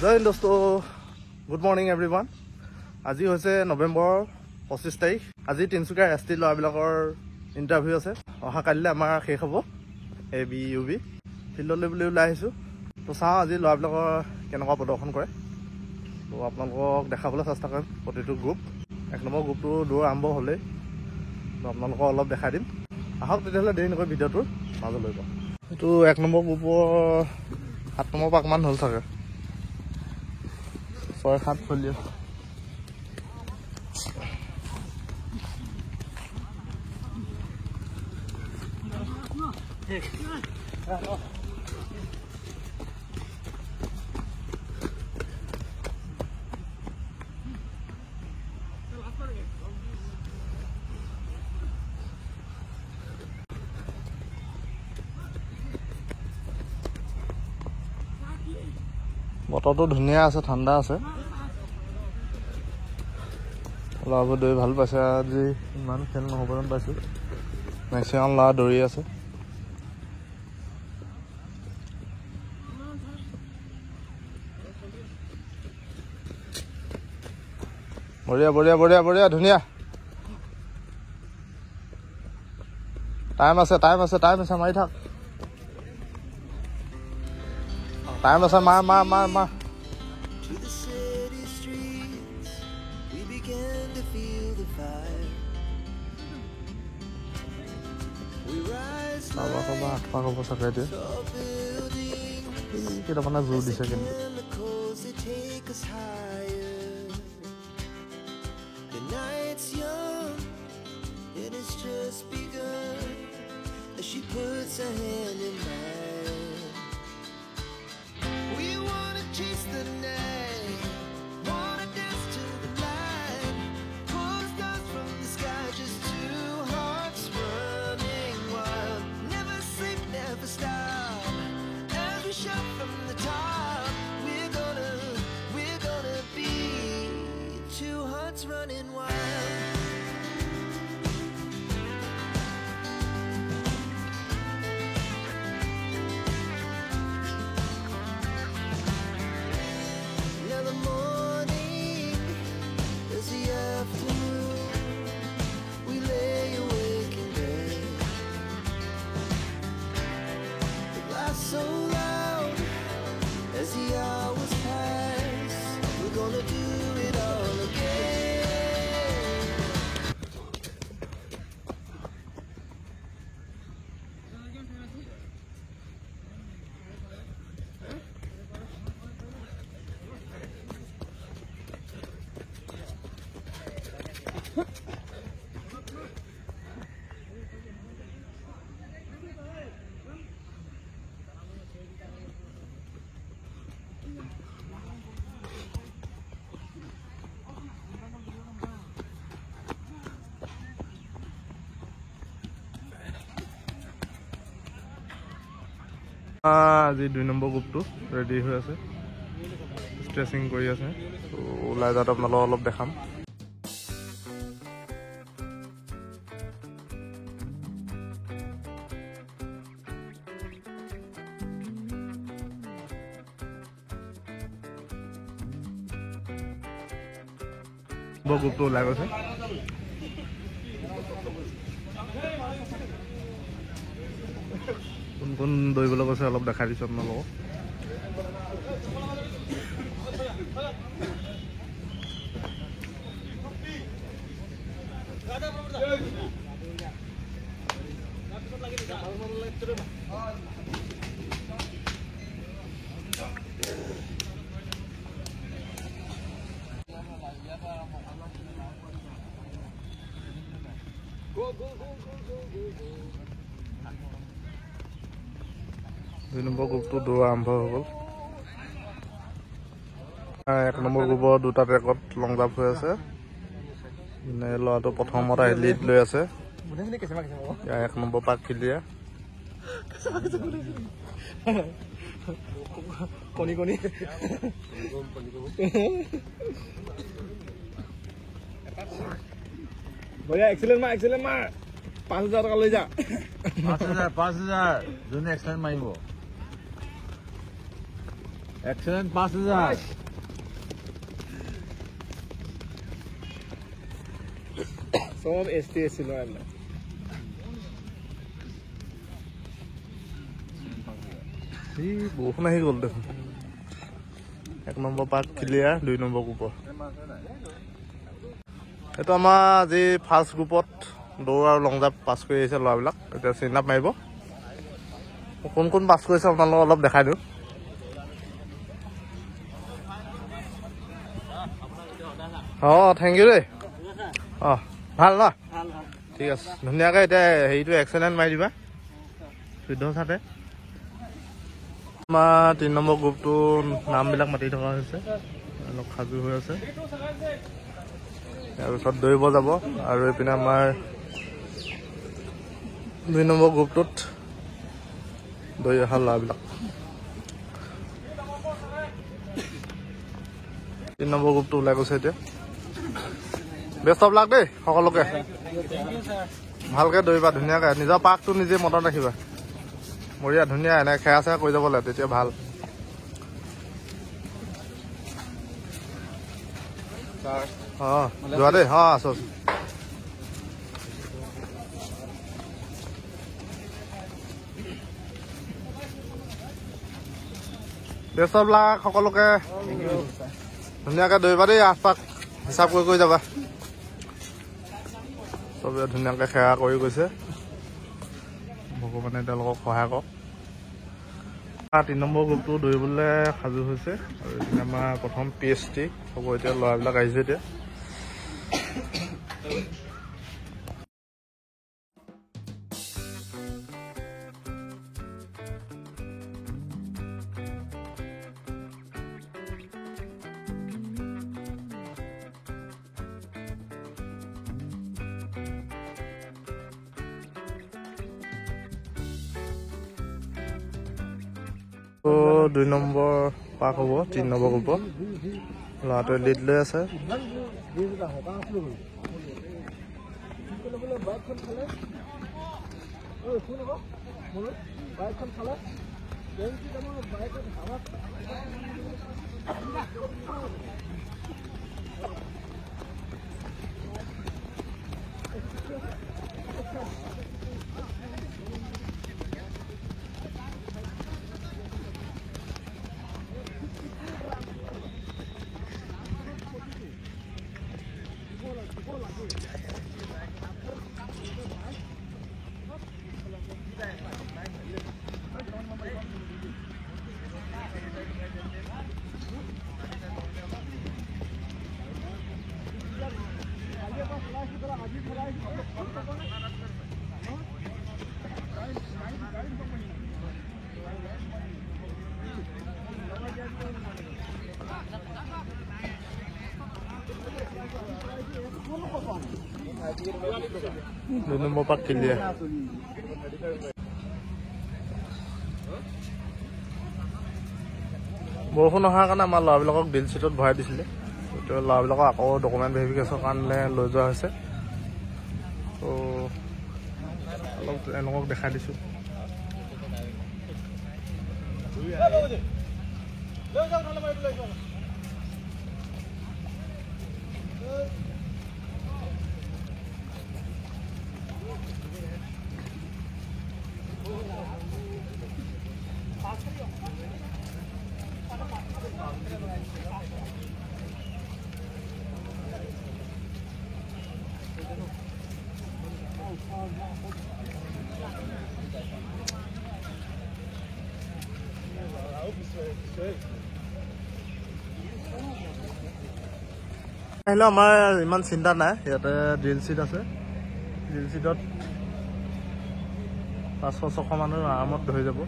জয় হিন্দ দোস্ত, good morning everyone. আজি হৈছে নৱেম্বৰ 25 তাৰিখ। আজি তিনিচুকীয়া ST ল'ৰাবিলাকৰ ইণ্টাৰভিউ আছে। অহা কালিলৈ আমাৰ শেষ হ'ব AB UB। ফিল্ডলৈ বুলি ওলাই আহিছোঁ। তো চাওঁ আজি ল'ৰাবিলাকৰ কেনেকুৱা প্ৰদৰ্শন কৰে। তো আপোনালোকক দেখাবলৈ চেষ্টা কৰিম প্ৰতিটো গ্ৰুপ। 1 নম্বৰ গ্ৰুপটো দৌৰ আৰম্ভ হ'লেই, তো আপোনালোকক অলপ দেখাই দিম। আহক তেতিয়াহ'লে দেৰি নকৰি ভিডিঅ'টোৰ মাজলৈ যাওঁ। এইটো 1 নম্বৰ গ্ৰুপৰ 7 নম্বৰ পাকমান হ'ল চাগে, 6-7 চলি আছে। বতৰটো ধুনীয়া আছে, ঠাণ্ডা আছে। ল'ৰাবোৰ দৌৰি ভাল পাইছে। আজি ইমান খেল নহ'ব যেন পাইছোঁ। মেক্সিমাম ল'ৰা দৌৰি আছে। বঢ়িয়া বঢ়িয়া বঢ়িয়া বঢ়িয়া, ধুনীয়া। টাইম আছে, মাৰি থাক। টাইম আছে, মাৰ। আঠপাক হ'ব চাগে এতিয়া। কেইটামানে জোৰ দিছে কিন্তু। She puts her hand in mine. We wanna chase the night, wanna dance to the light, pull stars from the sky, just two hearts running wild. Never sleep, never stop, every shot from the top. We're gonna be two hearts running wild. So loud as the hours pass, we're gonna do it all again. আজি 2 number গ্ৰুপটো ready হৈ আছে, stretching কৰি আছে। তো ওলাই যাওঁতে আপোনালোকক অলপ দেখাম। গ্ৰুপটো ওলাই গৈছে। কোন দৌৰিবলৈ গৈছে অলপ দেখাই দিছোঁ আপোনালোকক। দুই নম্বৰ গ্ৰুপটো দৌৰ আৰম্ভ হৈ গ'ল। 1 নম্বৰ গ্ৰুপৰ 2টা ট্ৰেকত লং জাম্প হৈ আছে। ল'ৰাটো প্ৰথমত আহি লিড লৈ আছে। 1 নম্বৰ পাক ক্লিয়াৰ। বঢ়িয়া, এক্সিলেণ্ট মাৰ। 5,000 টকা লৈ যা। 5,000 যোনে এক্সিলেণ্ট মাৰিব। Excellent 5000 সব STS ছিল এমন বৰষুণ আহি গ'ল দেখোন 1 নম্বৰ পাক ক্লিয়াৰ 2 নম্বৰ গ্ৰুপৰ এইটো আমাৰ আজি ফাৰ্ষ্ট গ্ৰুপত দৌৰ আৰু লং জাম্প পাছ কৰি আহিছে ল'ৰাবিলাক এতিয়া চিন আপ মাৰিব কোন কোন পাছ কৰিছে আপোনালোকক অলপ দেখাই দিওঁ থেংক ইউ দেই ভাল ন ঠিক আছে ধুনীয়াকৈ এতিয়া হেৰিটো এক্সেলেণ্ট মাৰি দিবা শুদ্ধ চাতে আমাৰ 3 নম্বৰ গ্ৰুপটোৰ নামবিলাক মাতি থকা হৈছে অলপ সাজু হৈ আছে তাৰপিছত দৌৰিব যাব আৰু এইপিনে আমাৰ 2 নম্বৰ গ্ৰুপটোত দৌৰি অহা ল'ৰাবিলাক 3 নম্বৰ গ্ৰুপটো ওলাই গৈছে এতিয়া বেষ্ট অফ লাক দেই সকলোকে ভালকৈ দৌৰিবা ধুনীয়াকৈ নিজৰ পাকটো নিজে মনত ৰাখিবা বঢ়িয়া ধুনীয়া এনে খেয়া চেয়া কৰি যাব লাগে তেতিয়া ভাল যোৱা দেই আছো বেষ্ট অফ লাক সকলোকে ধুনীয়াকৈ দৌৰিবা দেই 8 পাক হিচাপ কৰি যাবা চবে ধুনীয়াকৈ সেৱা কৰি গৈছে ভগৱানে তেওঁলোকক সহায় কৰক 3 নম্বৰ গ্ৰুপটো দৌৰিবলৈ সাজু হৈছে আৰু এতিয়া আমাৰ প্ৰথম PST হ'ব এতিয়া ল'ৰাবিলাক আহিছে এতিয়া তো 2 নম্বৰ পাক হ'ব 3 নম্বৰ গ্ৰুপত ল'ৰাটোৱে লিড লৈ আছে Dua nombor pakil dia. বৰষুণ অহাৰ কাৰণে আমাৰ ল'ৰাবিলাকক ডিল চিটত ভৰাই দিছিলে তো ল'ৰাবিলাকক আকৌ ডকুমেণ্ট ভেৰিফিকেশ্যনৰ কাৰণে লৈ যোৱা হৈছে তো অলপ এওঁলোকক দেখাই দিছোঁ আহিলে আমাৰ ইমান চিন্তা নাই ইয়াতে ড্ৰিল চিট আছে ড্ৰিল চিটত 500-600 মানুহ আৰামত ধৰি যাব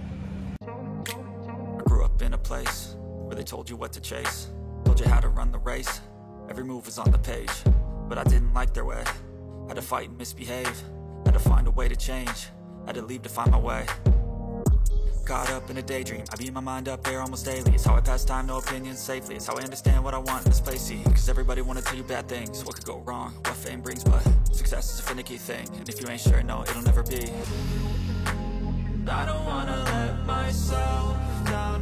Grew up in a place where they told you what to chase, told you how to run the race, every move was on the page, but I didn't like their way, had to fight and misbehave, had to find a way to change, had to leave to find my way. Caught up in a daydream, I beat my mind up there almost daily. It's how I pass time, no opinions safely. It's how I understand what I want in this place, see. Cause everybody wanna tell you bad things, what could go wrong, what fame brings. But success is a finicky thing, and if you ain't sure, no, it'll never be. I don't wanna let myself down,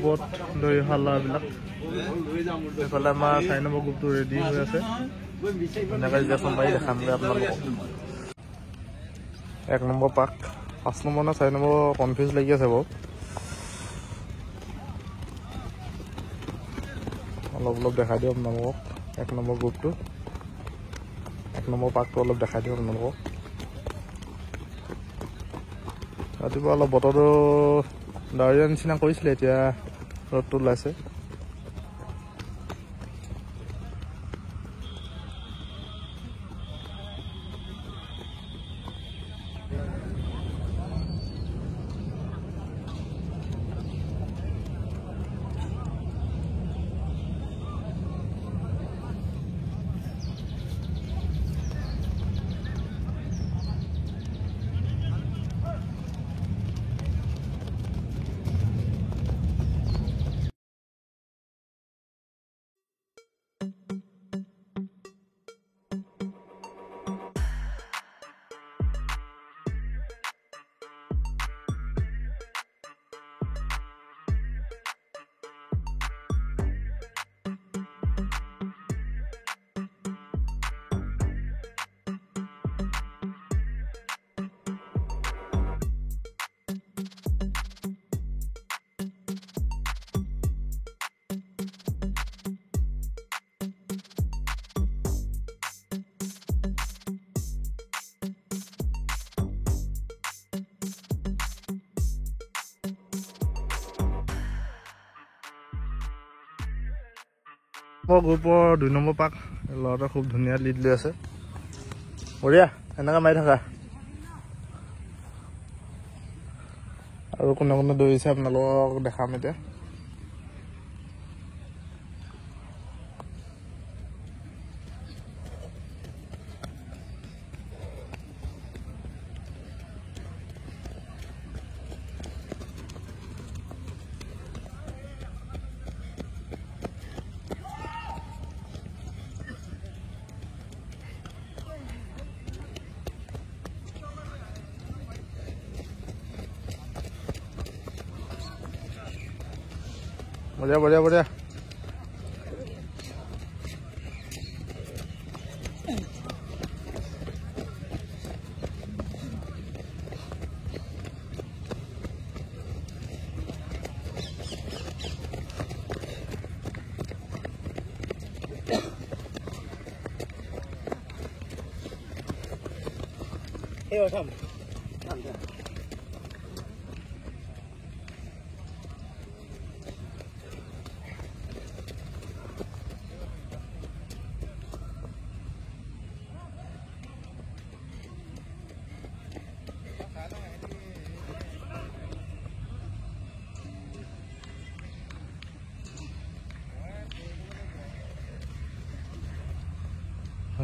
গ্ৰুপত লৈ অহা ল'ৰাবিলাক এইফালে আমাৰ 4 number গ্ৰুপটো ready হৈ আছে এনেকৈ ৰিজাৰ্ভেশ্যন মাৰি দেখামগৈ আপোনালোকক 1 নম্বৰ পাক 5 নম্বৰ নে 4 নম্বৰ কনফিউজ লাগি আছে বাৰু অলপ দেখাই দিওঁ আপোনালোকক 1 নম্বৰ গ্ৰুপটো 1 নম্বৰ পাকটো অলপ দেখাই দিওঁ আপোনালোকক ৰাতিপুৱা অলপ বতৰটো ডাৱৰীয়া নিচিনা কৰিছিলে এতিয়া ৰ'দটো ওলাইছে গ্ৰুপৰ 2 নম্বৰ পাক ল'ৰাটোৱে খুব ধুনীয়া লিড লৈ আছে বঢ়িয়া এনেকৈ মাৰি থাকা আৰু কোনে দৌৰিছে আপোনালোকক দেখাম এতিয়া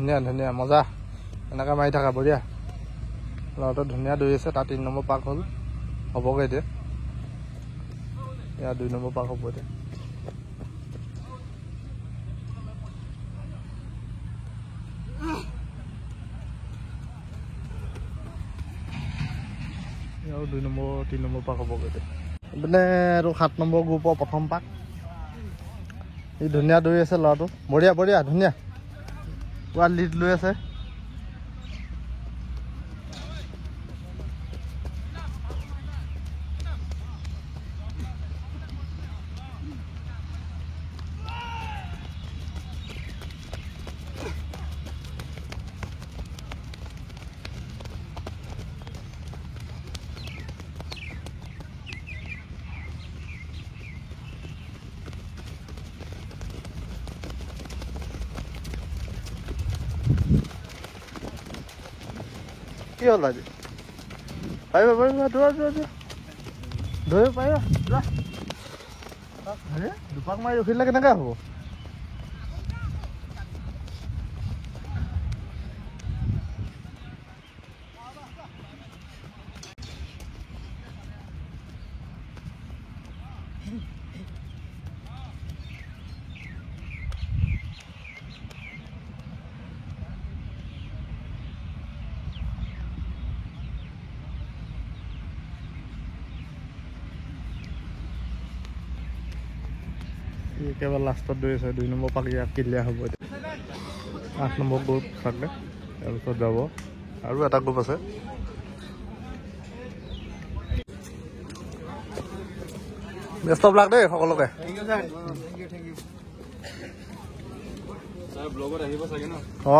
বঢ়িয়া ধুনীয়া মজা এনেকৈ মাৰি থাকা বঢ়িয়া ল'ৰাটো ধুনীয়া দৌৰি আছে তাৰ 3 নম্বৰ পাক হ'ল হ'বগৈ এতিয়া ইয়াৰ 2 নম্বৰ পাক হ'ব এতিয়া ইয়াৰ 2 নম্বৰ 3 নম্বৰ পাক হ'বগৈ এতিয়া এইপিনে আৰু 7 নম্বৰ গ্ৰুপৰ প্ৰথম পাক ই ধুনীয়া দৌৰি আছে ল'ৰাটো বঢ়িয়া ধুনীয়া পুৰা লিড লৈ আছে কি হ'ল আজি পাৰিবা দৌৰা ধৰিব পাৰিবা দুপাক মাৰি ৰখিলে কেনেকৈ হ'ব একেবাৰে লাষ্টত দৌৰি আছে 2 নম্বৰ পাক ইয়াত ক্লিয়াৰ হ'ব এতিয়া 8 নম্বৰ গ্ৰুপ চালে তাৰপিছত যাব আৰু এটা গ্ৰুপ আছে বেষ্ট অফ লাক দেই সকলোকে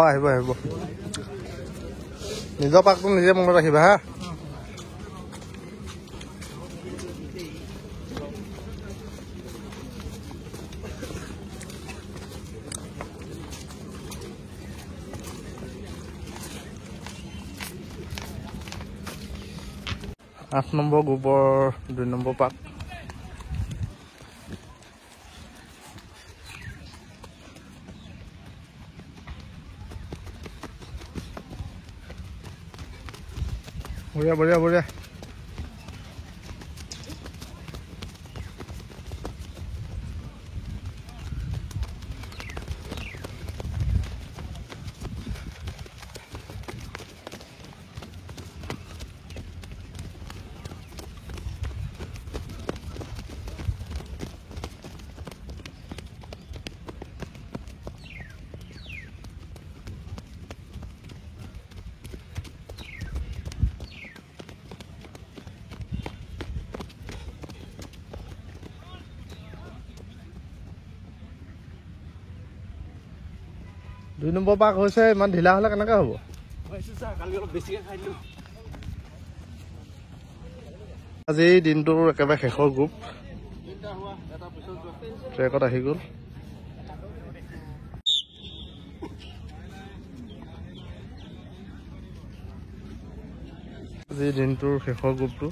আহিব নিজৰ পাকটো নিজে মনত ৰাখিবা হা আঠ নম্বৰ গ্ৰুপৰ 2 নম্বৰ পাক বঢ়িয়া 2 নম্বৰ পাক হৈছে ইমান ঢিলা হলে কেনেকৈ হ'ব আজি দিনটোৰ একেবাৰে শেষৰ গ্ৰুপ ট্ৰেকত আহি গ'ল আজি দিনটোৰ শেষৰ গ্ৰুপটো